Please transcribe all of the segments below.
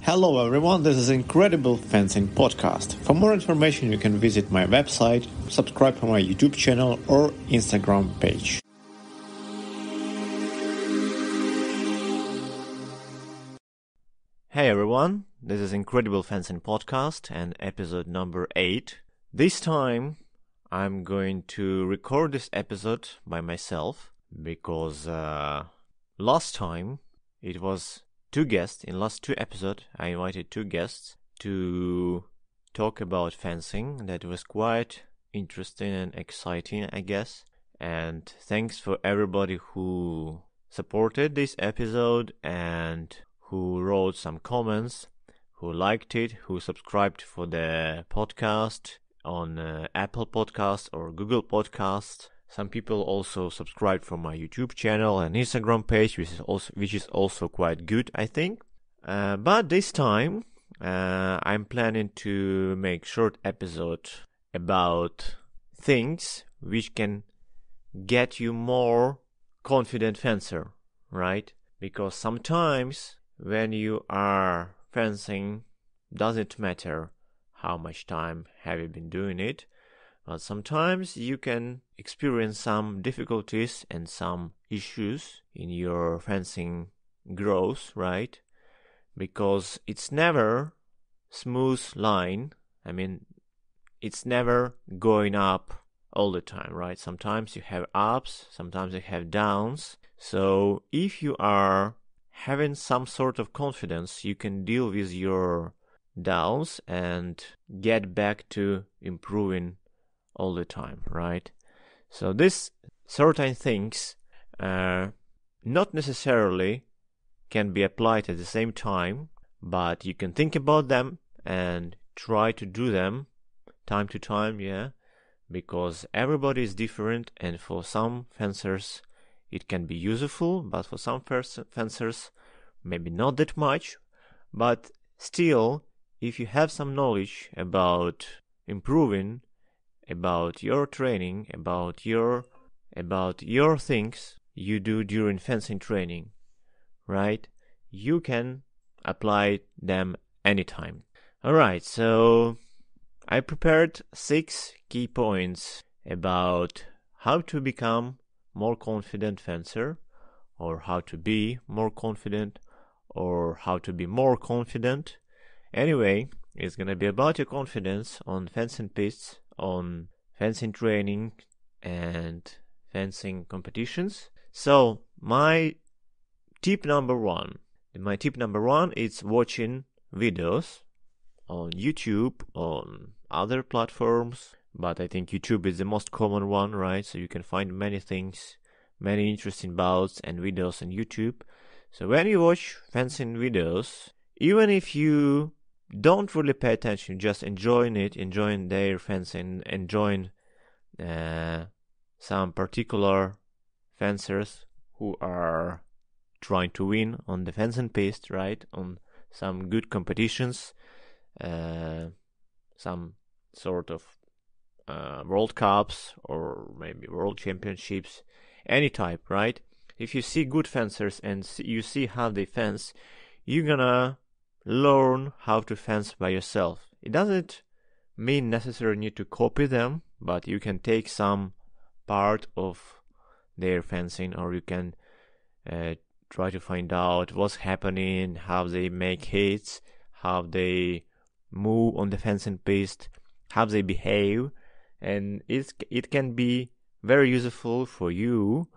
Hello everyone, this is Incredible Fencing Podcast. For more information you can visit my website, subscribe to my YouTube channel or Instagram page. Hey everyone, this is Incredible Fencing Podcast and episode number 8. This time I'm going to record this episode by myself because last time it was two guests. In last two episodes I invited two guests to talk about fencing. That was quite interesting and exciting, I guess. And thanks for everybody who supported this episode and who wrote some comments, who liked it, who subscribed for the podcast on Apple Podcasts or Google Podcasts. Some people also subscribed for my YouTube channel and Instagram page, which is also quite good, I think. But this time, I'm planning to make short episode about things which can get you more confident fencer, right? Because sometimes when you are fencing, doesn't matter how much time have you been doing it, but sometimes you can experience some difficulties and some issues in your fencing growth, right? Because it's never smooth line. I mean, it's never going up all the time, right? Sometimes you have ups, sometimes you have downs. So if you are having some sort of confidence, you can deal with your downs and get back to improving all the time, right? So this certain things not necessarily can be applied at the same time, but you can think about them and try to do them time to time, because everybody is different, and for some fencers it can be useful, but for some fencers maybe not that much. But still, if you have some knowledge about improving, about your training, about your things you do during fencing training, right? You can apply them anytime. Alright, so I prepared 6 key points about how to become more confident fencer, or how to be more confident, or how to be more confident. Anyway, it's gonna be about your confidence on fencing pists, on fencing training and fencing competitions. So my tip number one is watching videos on YouTube, on other platforms, but I think YouTube is the most common one, right? So you can find many things, many interesting bouts and videos on YouTube. So when you watch fencing videos, even if you don't really pay attention, just enjoying their fencing, enjoying some particular fencers who are trying to win on the fencing piste, right? On some good competitions, some sort of World Cups or maybe World Championships, any type, right? If you see good fencers and you see how they fence, you're gonna learn how to fence by yourself. It doesn't mean necessarily need to copy them, but you can take some part of their fencing, or you can try to find out what's happening, how they make hits, how they move on the fencing piste, how they behave, and it can be very useful for you,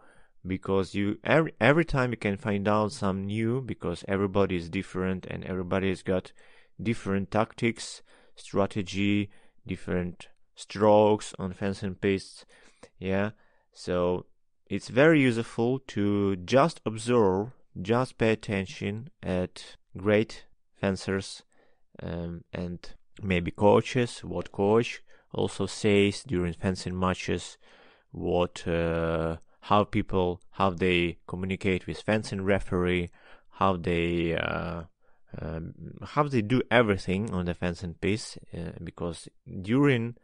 because you every time you can find out some new, because everybody is different and everybody's got different tactics, strategy, different strokes on fencing pistes. So it's very useful to just observe, just pay attention at great fencers, and maybe coaches, what coach also says during fencing matches, what how they communicate with fencing referee, how they do everything on the fencing piste, because during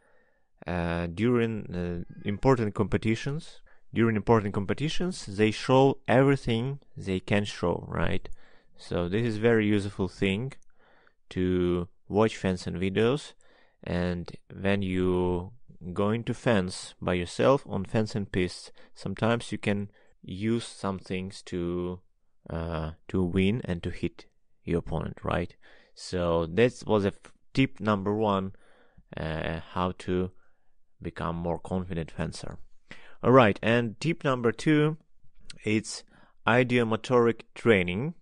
important competitions, they show everything they can show, right? So this is very useful thing to watch fencing videos, and when you go into fence by yourself on fencing piste, sometimes you can use some things to win and to hit your opponent, right? So that was a tip number one, how to become more confident fencer. All right, and tip number two, it's ideomotoric training.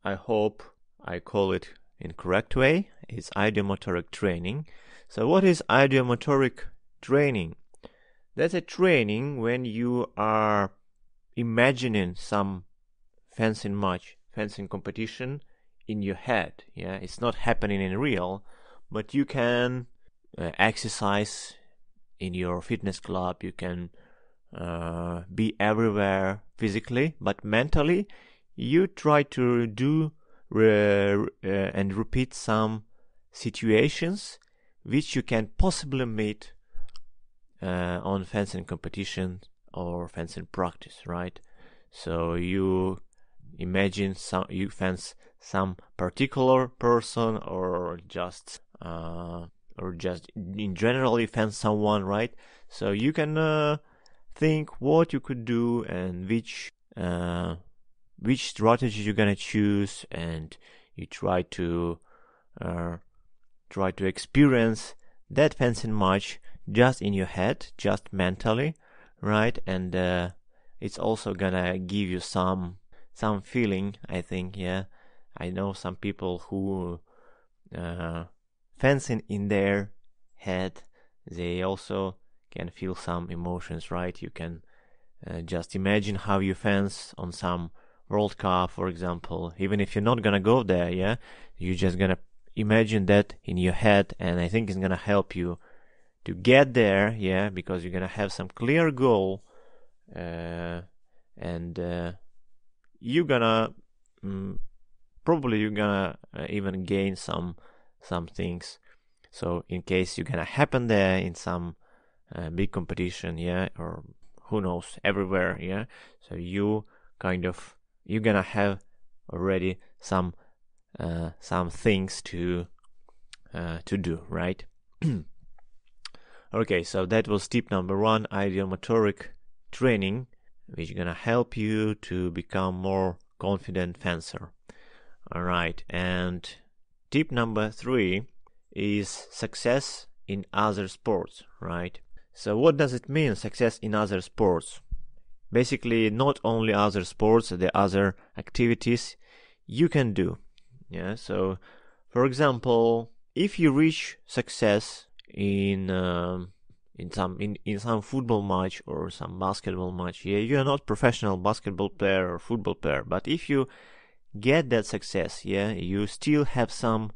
I hope I call it in correct way. It's ideomotoric training. So what is ideomotoric training? That's a training when you are imagining some fencing match, fencing competition in your head. Yeah, it's not happening in real, but you can exercise in your fitness club. You can be everywhere physically, but mentally you try to do and repeat some situations which you can possibly meet on fencing competition or fencing practice, right? So you imagine you fence some particular person, or just in general you fence someone, right? So you can think what you could do and which strategy you're gonna choose, and you try to experience that fencing match just in your head, just mentally, right? And it's also gonna give you some feeling, I think. Yeah, I know some people who fencing in their head, they also can feel some emotions, right? You can just imagine how you fence on some World Cup, for example. Even if you're not gonna go there, yeah, you're just gonna imagine that in your head, and I think it's gonna help you to get there, yeah, because you're gonna have some clear goal, and you're gonna even gain some things. So in case you're gonna happen there in some big competition, yeah, or who knows, everywhere, yeah. So you're gonna have already some things to do, right? Okay, so that was tip number one, ideomotoric training, which is gonna help you to become more confident fencer. All right, and tip number three is success in other sports, right? So what does it mean, success in other sports? Basically, not only other sports, the other activities you can do. Yeah, so for example, if you reach success in some football match or some basketball match, yeah, you're not professional basketball player or football player, but if you get that success, yeah, you still have some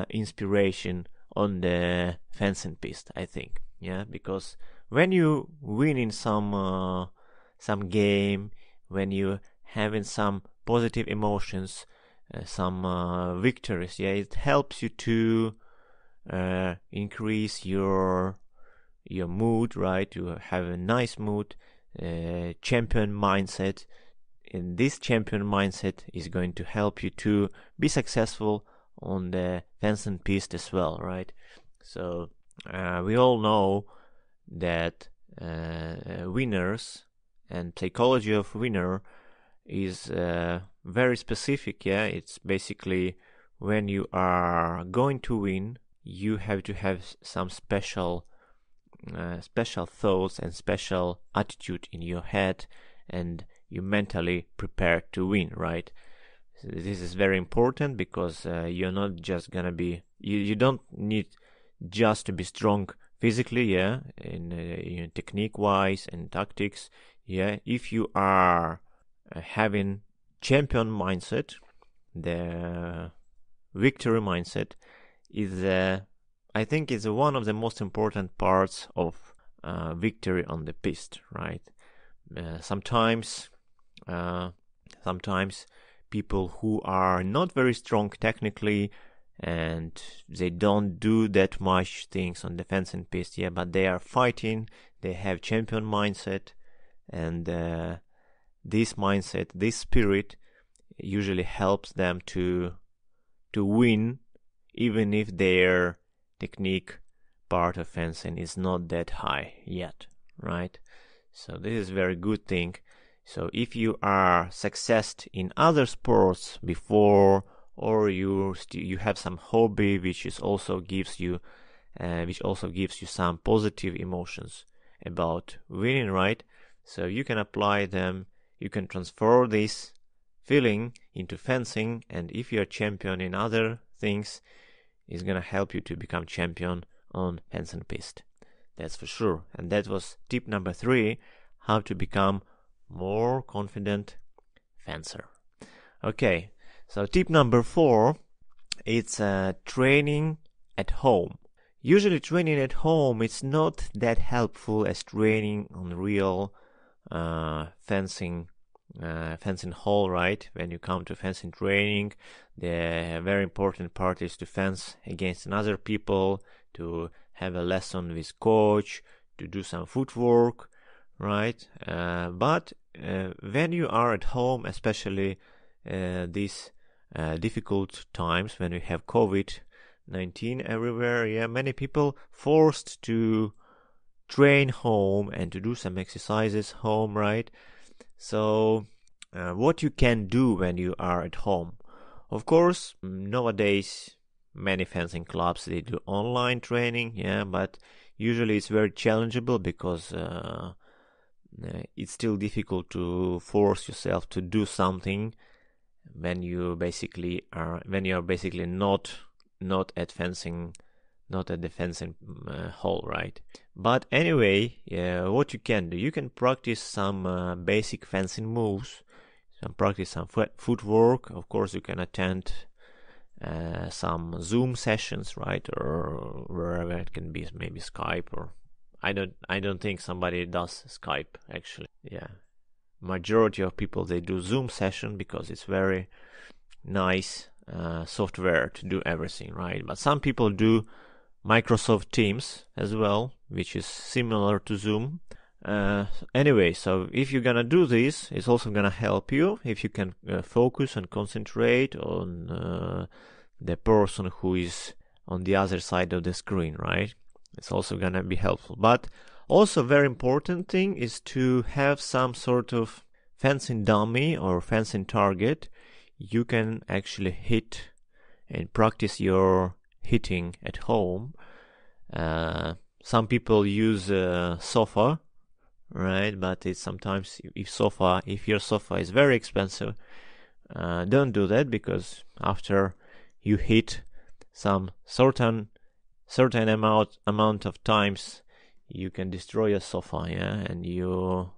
inspiration on the fencing piste, I think. Yeah, because when you win in some game, when you having some positive emotions, some victories, yeah, it helps you to increase your mood, right? To have a nice mood, champion mindset. And this champion mindset is going to help you to be successful on the fencing piste as well, right? So we all know that winners and psychology of winner is very specific. Yeah, it's basically when you are going to win, you have to have some special thoughts and special attitude in your head, and you mentally prepared to win, right? So this is very important because you're not just gonna be you don't need just to be strong physically, yeah, in technique wise and tactics, yeah. If you are having champion mindset, the victory mindset is I think is one of the most important parts of victory on the piste, right? Sometimes people who are not very strong technically and they don't do that much things on the fencing piste, yeah, but they are fighting, they have champion mindset, and this mindset, this spirit usually helps them to to win, even if their technique part of fencing is not that high yet, right? So this is a very good thing. So if you are successful in other sports before, or you have some hobby which also gives you some positive emotions about winning, right? So you can apply them, you can transfer this feeling into fencing, and if you're champion in other things, it's gonna help you to become champion on fencing piste. That's for sure. And that was tip number 3, how to become more confident fencer. Okay, so tip number 4, it's training at home. Usually training at home, it's not that helpful as training on real fencing hall, right? When you come to fencing training, the very important part is to fence against other people, to have a lesson with coach, to do some footwork, right? But when you are at home, especially these difficult times when we have COVID-19 everywhere, many people forced to train home and to do some exercises home, right? So what you can do when you are at home? Of course, nowadays many fencing clubs, they do online training, but usually it's very challengeable because it's still difficult to force yourself to do something when you are basically not at the fencing hall, right? But anyway, what you can do, you can practice some basic fencing moves, practice some footwork. Of course, you can attend some Zoom sessions, right, or wherever it can be, maybe Skype, or I don't think somebody does Skype actually. Majority of people, they do Zoom session because it's very nice software to do everything, right? But some people do Microsoft Teams as well, which is similar to Zoom. Anyway, so if you're gonna do this, it's also gonna help you if you can focus and concentrate on the person who is on the other side of the screen, right? It's also gonna be helpful. But also very important thing is to have some sort of fencing dummy or fencing target you can actually hit and practice your hitting at home. Some people use a sofa, right? But it's sometimes if your sofa is very expensive, don't do that, because after you hit some certain amount of times, you can destroy your sofa, and your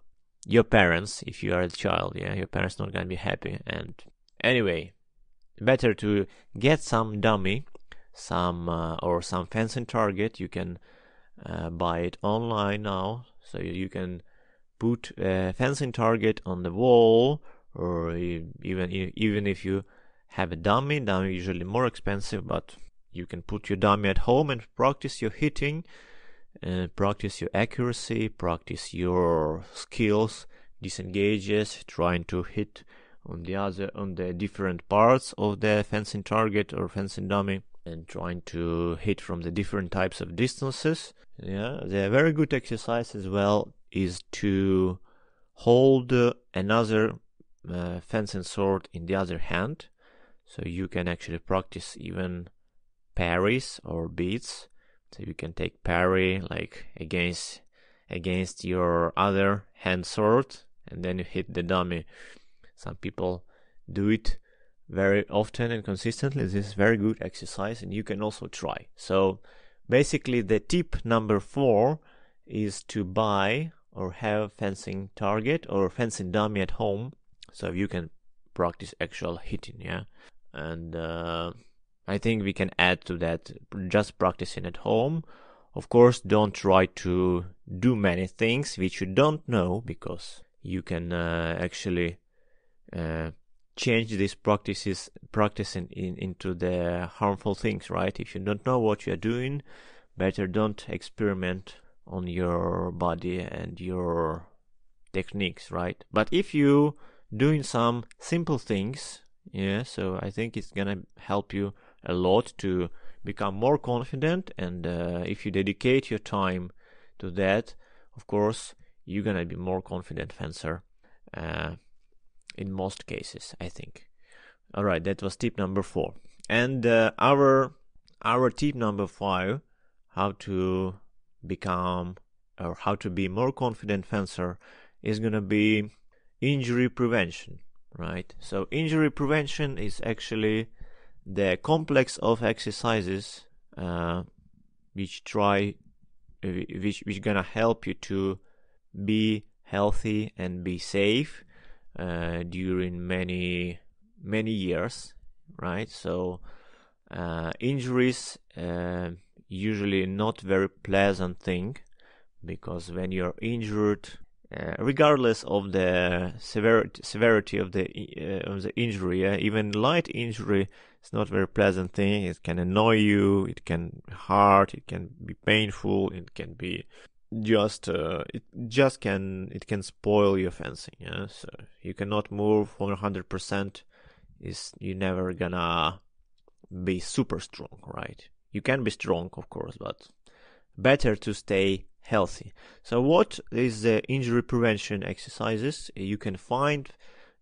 parents, if you are a child, your parents not gonna be happy. And anyway, better to get some dummy, or some fencing target. You can buy it online now, so you can put a fencing target on the wall, or even if you have a dummy usually more expensive, but you can put your dummy at home and practice your hitting, practice your accuracy, practice your skills, disengages, trying to hit on the different parts of the fencing target or fencing dummy, and trying to hit from the different types of distances. The very good exercise as well is to hold another fencing sword in the other hand, so you can actually practice even parries or beats. So you can take parry like against your other hand sword, and then you hit the dummy. Some people do it very often and consistently. This is very good exercise, and you can also try. So basically the tip number 4 is to buy or have fencing target or fencing dummy at home, so you can practice actual hitting. And I think we can add to that just practicing at home. Of course, don't try to do many things which you don't know, because you can actually change these practicing into the harmful things, right? If you don't know what you're doing, better don't experiment on your body and your techniques, right? But if you doing some simple things, so I think it's gonna help you a lot to become more confident, and if you dedicate your time to that, of course you're gonna be more confident fencer in most cases, I think. All right, that was tip number 4. And our tip number 5, how to become or how to be more confident fencer, is gonna be injury prevention, right? So injury prevention is actually the complex of exercises which gonna help you to be healthy and be safe during many years, right? So injuries usually not very pleasant thing, because when you're injured, regardless of the severity of the injury, even light injury is not very pleasant thing. It can annoy you, it can hurt, it can be painful, it can be it can spoil your fencing. Yeah, so you cannot move 100%. You're never gonna be super strong, right? You can be strong, of course, but better to stay healthy. So what is the injury prevention exercises? You can find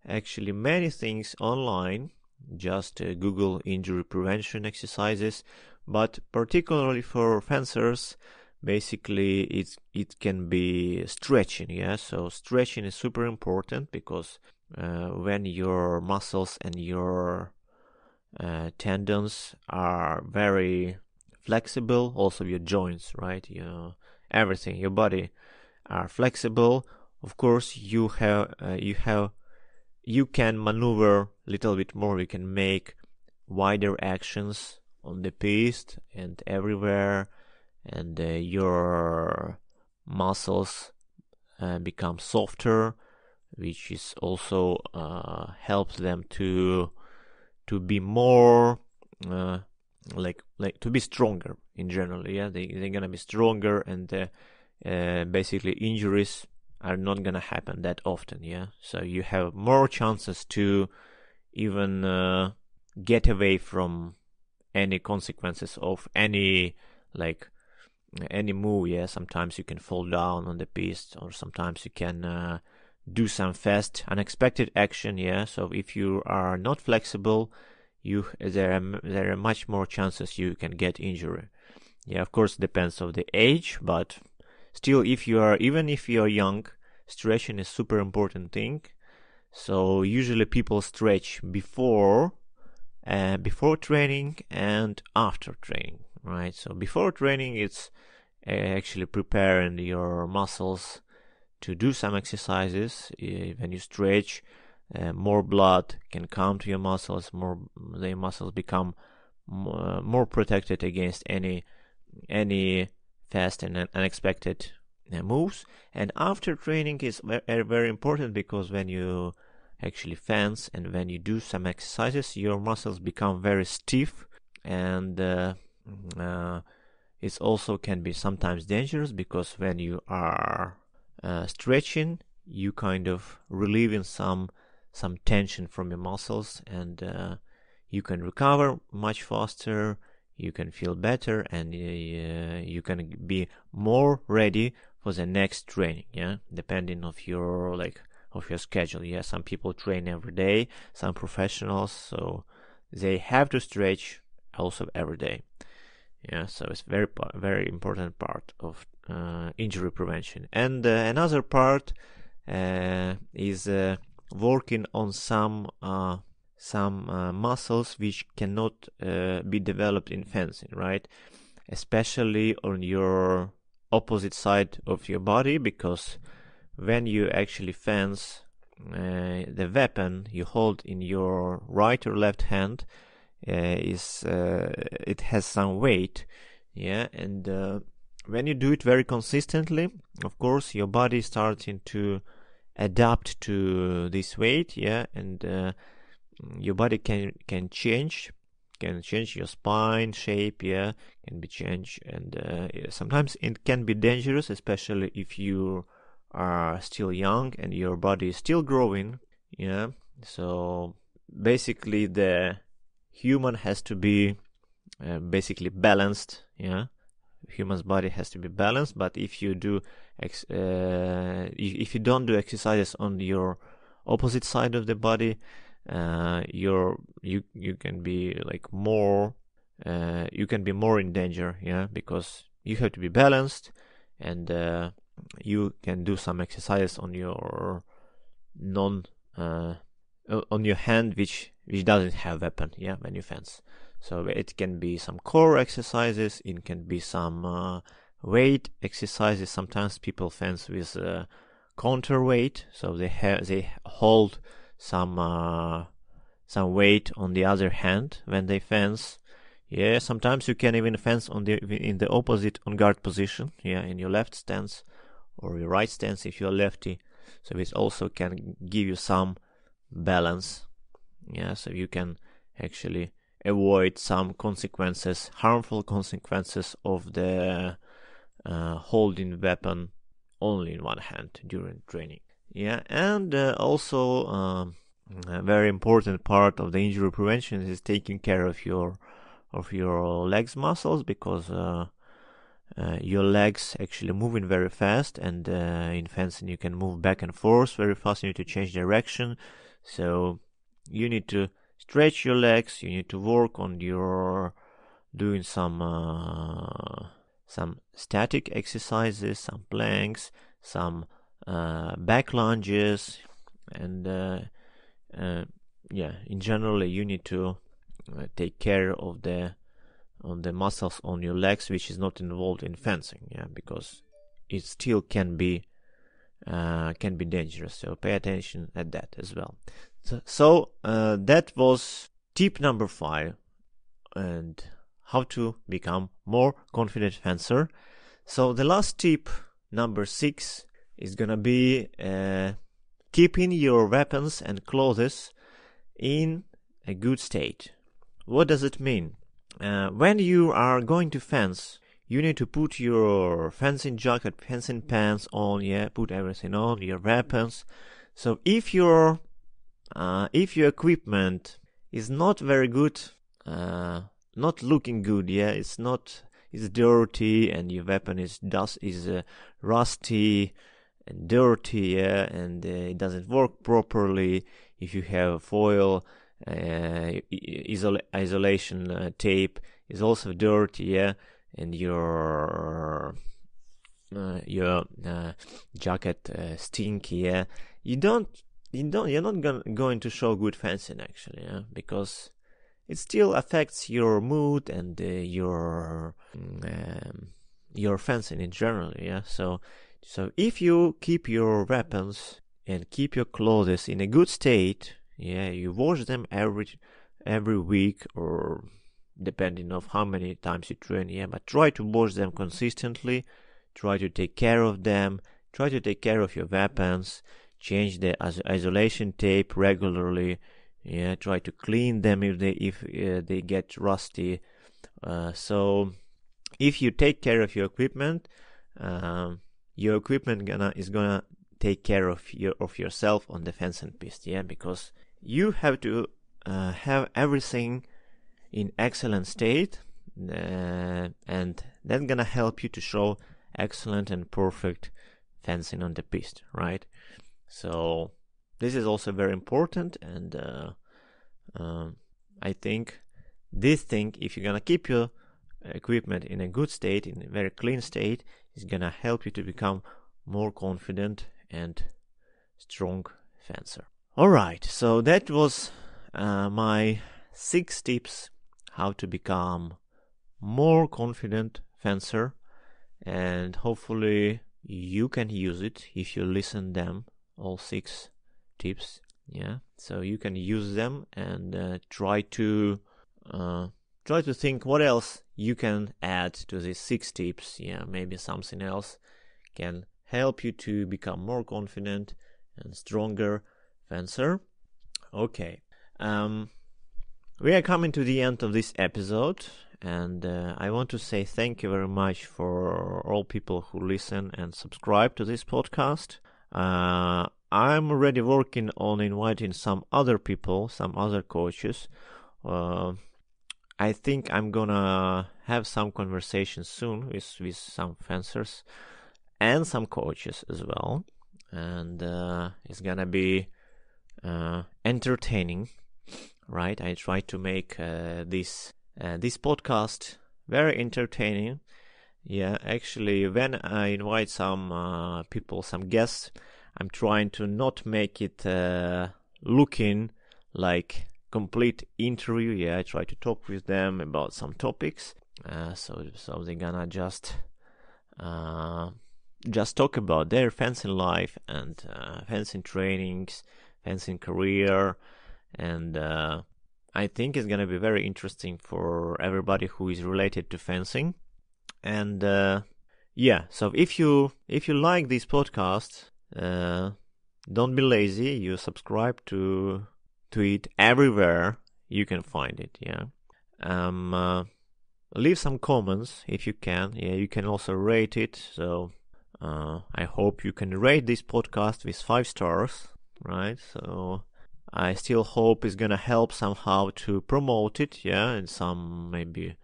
actually many things online. Just Google injury prevention exercises, but particularly for fencers, basically it can be stretching. Yeah, so stretching is super important, because when your muscles and your tendons are very flexible, also your joints, right? Everything, your body are flexible. Of course, you can maneuver a little bit more. You can make wider actions on the piste and everywhere, and your muscles become softer, which is also helps them to be more like to be stronger in general. Yeah, they're gonna be stronger, and basically injuries are not gonna happen that often. Yeah, so you have more chances to even get away from any consequences of any move. Yeah, sometimes you can fall down on the piste, or sometimes you can do some fast unexpected action. Yeah, so if you are not flexible, there are much more chances you can get injury. Yeah, of course, it depends on the age, but still, even if you are young, stretching is super important thing. So usually people stretch before training and after training, right? So before training, it's actually preparing your muscles to do some exercises. When you stretch, more blood can come to your muscles. The muscles become more protected against any fast and unexpected moves. And after training is very, very important, because when you actually fence and when you do some exercises, your muscles become very stiff, and it also can be sometimes dangerous, because when you are stretching, you kind of relieving some tension from your muscles, and you can recover much faster, you can feel better, and you can be more ready for the next training. Yeah, depending of your schedule. Yeah, some people train every day, some professionals, so they have to stretch also every day. Yeah, so it's very important part of injury prevention. And another part is working on some muscles which cannot be developed in fencing, right? Especially on your opposite side of your body, because when you actually fence, the weapon you hold in your right or left hand it has some weight. Yeah, and when you do it very consistently, of course your body starting to adapt to this weight. Yeah, and your body can change your spine shape. Yeah, can be changed, and sometimes it can be dangerous, especially if you are still young and your body is still growing. Yeah, so basically the human has to be basically balanced. Yeah, human's body has to be balanced. But if you do, if you don't do exercises on your opposite side of the body, you can be like more. You can be more in danger. Yeah, because you have to be balanced, and you can do some exercises on your on your hand which doesn't have weapon, yeah, when you fence. So it can be some core exercises, it can be some weight exercises. Sometimes people fence with counterweight, so they hold some weight on the other hand when they fence. Yeah, sometimes you can even fence in the opposite on guard position, yeah, in your left stance or your right stance if you're lefty. So it also can give you some balance, yeah, so you can actually avoid some consequences, harmful consequences of the holding weapon only in one hand during training. Yeah, and also a very important part of the injury prevention is taking care of your legs muscles, because your legs actually moving very fast, and in fencing you can move back and forth very fast. You need to change direction, so you need to stretch your legs. You need to work on your doing some static exercises, some planks, some back lunges, and in general you need to take care of the muscles on your legs which is not involved in fencing, yeah, because it still can be dangerous. So pay attention at that as well. So that was tip number 5, and how to become more confident fencer. So the last tip, number 6, is gonna be keeping your weapons and clothes in a good state. What does it mean? When you are going to fence, you need to put your fencing jacket, fencing pants on, yeah, put everything on, your weapons. So if your equipment is not very good, not looking good, yeah, it's dirty, and your weapon is rusty and dirty, yeah, and it doesn't work properly. If you have foil, isolation tape is also dirty, yeah, and your jacket stinky, yeah, you're not going to show good fencing actually, yeah, because it still affects your mood and your fencing in general, yeah. So if you keep your weapons and keep your clothes in a good state, yeah, you wash them every week, or depending on how many times you train, yeah, but try to wash them consistently, try to take care of them, try to take care of your weapons, change the isolation tape regularly, yeah, try to clean them if they get rusty. So if you take care of your equipment is gonna take care of yourself on the fencing piste, yeah, because you have to have everything in excellent state, and that's gonna help you to show excellent and perfect fencing on the piste, right? So this is also very important, and I think this thing, if you're gonna keep your equipment in a good state, in a very clean state, is gonna help you to become more confident and strong fencer. Alright, so that was my 6 tips how to become more confident fencer, and hopefully you can use it if you listen them, all 6 tips, yeah. So you can use them and try to think what else you can add to these 6 tips, yeah. Maybe something else can help you to become more confident and stronger fencer. Okay, we are coming to the end of this episode, and I want to say thank you very much for all people who listen and subscribe to this podcast. I'm already working on inviting some other people, some other coaches, I think I'm gonna have some conversations soon with some fencers and some coaches as well, and it's gonna be entertaining, right? I try to make this podcast very entertaining. Yeah, actually, when I invite some people, some guests, I'm trying to not make it looking like complete interview. Yeah, I try to talk with them about some topics. So they're gonna just talk about their fencing life and fencing trainings, fencing career, and I think it's gonna be very interesting for everybody who is related to fencing. And so if you like this podcast, don't be lazy. You subscribe to it everywhere you can find it. Yeah. Leave some comments if you can. Yeah, you can also rate it. So I hope you can rate this podcast with 5 stars, right? So I still hope it's gonna help somehow to promote it. Yeah, and maybe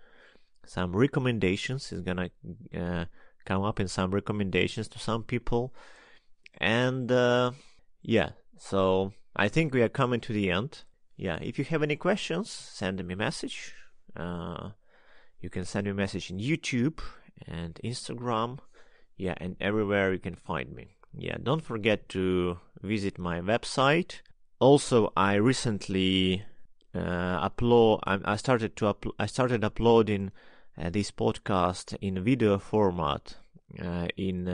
some recommendations is gonna come up in some recommendations to some people. And so I think we are coming to the end. Yeah, if you have any questions, send me a message. You can send me a message in YouTube and Instagram. Yeah, and everywhere you can find me. Yeah, don't forget to visit my website. Also, I recently I started uploading this podcast in video format in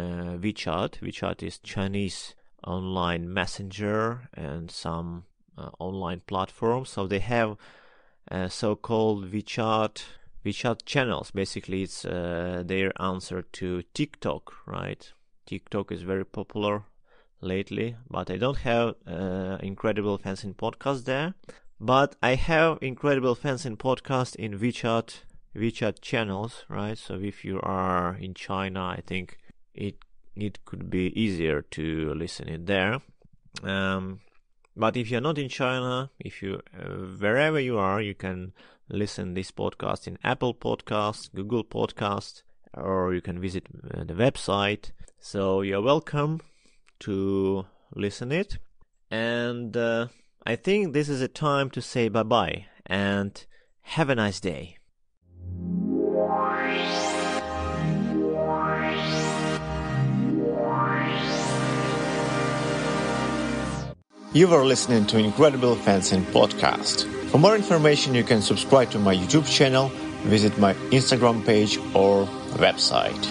WeChat. WeChat is Chinese online messenger and some online platforms. So they have so-called WeChat channels. Basically, it's their answer to TikTok, right? TikTok is very popular lately, but I don't have Incredible Fencing podcast there. But I have Incredible Fencing podcast in WeChat channels, right? So if you are in China, I think it could be easier to listen it there. But if you're not in China, if you wherever you are, you can listen this podcast in Apple Podcasts, Google Podcasts, or you can visit the website. So you're welcome to listen it. And I think this is a time to say bye-bye and have a nice day. You were listening to Incredible Fencing Podcast. For more information, you can subscribe to my YouTube channel, visit my Instagram page or website.